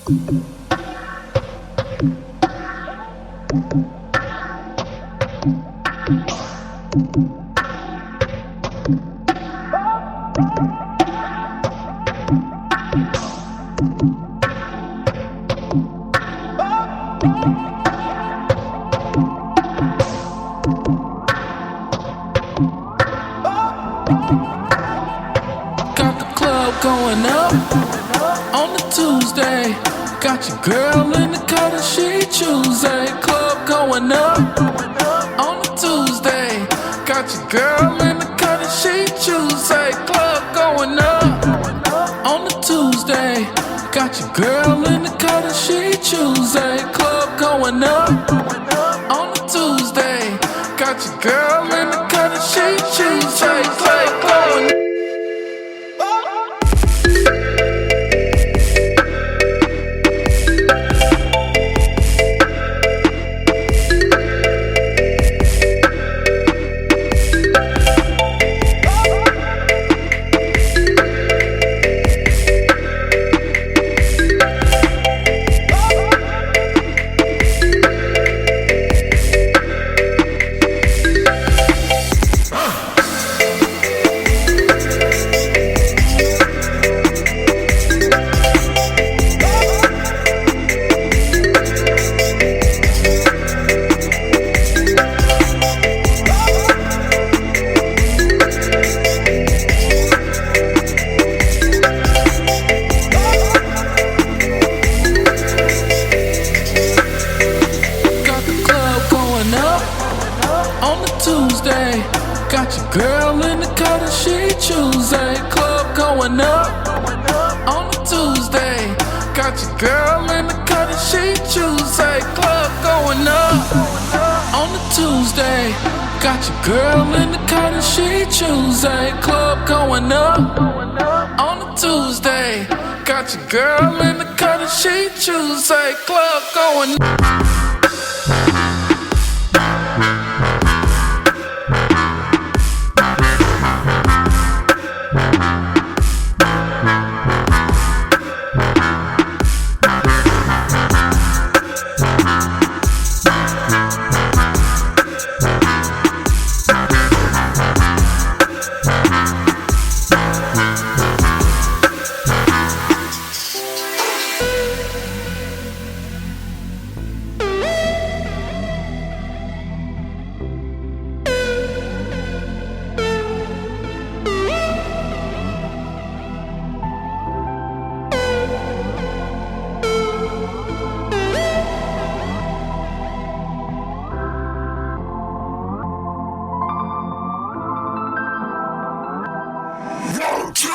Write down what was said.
Got the club going up on the Tuesday. Got your girl in the car that she Tuesday. Club going up on the Tuesday. Got your girl in the car that she Tuesday. Club going up on the Tuesday. Got your girl in the car that she Tuesday. Club going up on the Tuesday. Got your girl in the car that she Tuesday. Club going up. On the Tuesday, got your girl in the car that she Tuesday. Club going up on the Tuesday. Got your girl in the car that she Tuesday. Club going up on the Tuesday. Got your girl in the car that she Tuesday. Club going up on the Tuesday. Got your girl in the car that she Tuesday. Club going up. One, two,